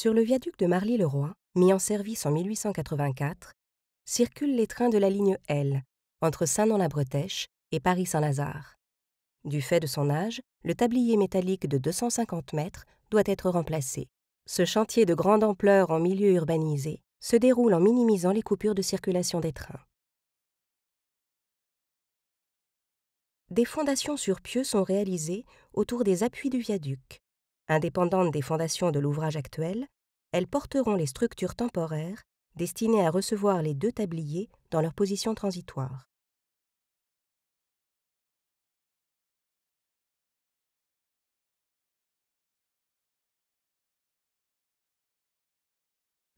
Sur le viaduc de Marly-le-Roi, mis en service en 1884, circulent les trains de la ligne L, entre Saint-Nand-la-Bretèche et Paris-Saint-Lazare. Du fait de son âge, le tablier métallique de 250 mètres doit être remplacé. Ce chantier de grande ampleur en milieu urbanisé se déroule en minimisant les coupures de circulation des trains. Des fondations sur pieux sont réalisées autour des appuis du viaduc. Indépendantes des fondations de l'ouvrage actuel, elles porteront les structures temporaires destinées à recevoir les deux tabliers dans leur position transitoire.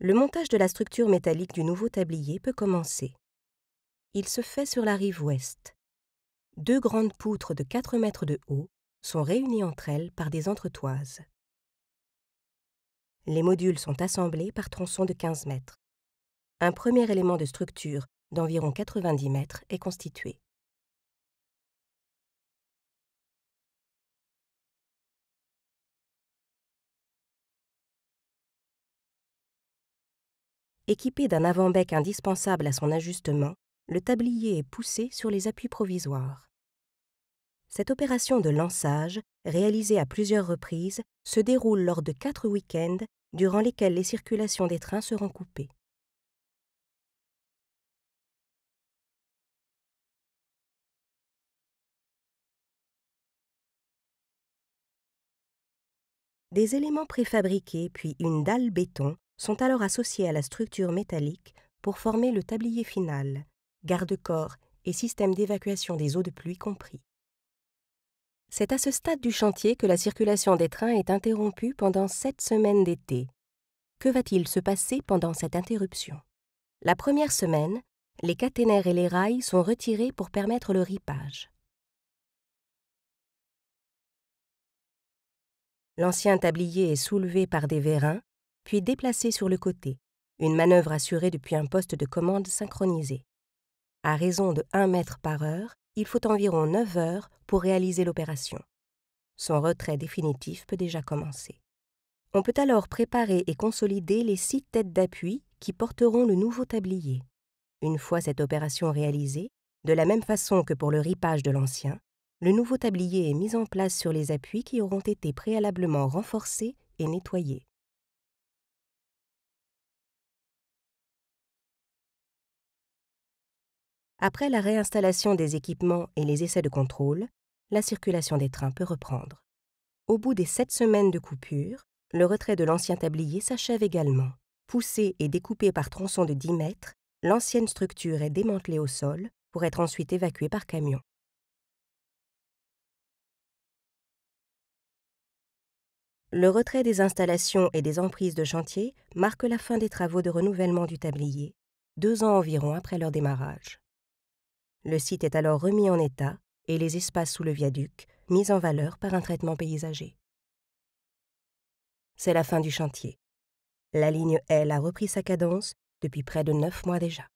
Le montage de la structure métallique du nouveau tablier peut commencer. Il se fait sur la rive ouest. Deux grandes poutres de 4 mètres de haut sont réunies entre elles par des entretoises. Les modules sont assemblés par tronçons de 15 mètres. Un premier élément de structure d'environ 90 mètres est constitué. Équipé d'un avant-bec indispensable à son ajustement, le tablier est poussé sur les appuis provisoires. Cette opération de lançage, réalisée à plusieurs reprises, se déroule lors de 4 week-ends durant lesquels les circulations des trains seront coupées. Des éléments préfabriqués puis une dalle béton sont alors associés à la structure métallique pour former le tablier final, garde-corps et système d'évacuation des eaux de pluie compris. C'est à ce stade du chantier que la circulation des trains est interrompue pendant 7 semaines d'été. Que va-t-il se passer pendant cette interruption? La première semaine, les caténaires et les rails sont retirés pour permettre le ripage. L'ancien tablier est soulevé par des vérins, puis déplacé sur le côté, une manœuvre assurée depuis un poste de commande synchronisé. À raison de 1 mètre par heure, il faut environ 9 heures pour réaliser l'opération. Son retrait définitif peut déjà commencer. On peut alors préparer et consolider les 6 têtes d'appui qui porteront le nouveau tablier. Une fois cette opération réalisée, de la même façon que pour le ripage de l'ancien, le nouveau tablier est mis en place sur les appuis qui auront été préalablement renforcés et nettoyés. Après la réinstallation des équipements et les essais de contrôle, la circulation des trains peut reprendre. Au bout des 7 semaines de coupure, le retrait de l'ancien tablier s'achève également. Poussé et découpé par tronçons de 10 mètres, l'ancienne structure est démantelée au sol pour être ensuite évacuée par camion. Le retrait des installations et des emprises de chantier marque la fin des travaux de renouvellement du tablier, 2 ans environ après leur démarrage. Le site est alors remis en état et les espaces sous le viaduc mis en valeur par un traitement paysager. C'est la fin du chantier. La ligne L a repris sa cadence depuis près de 9 mois déjà.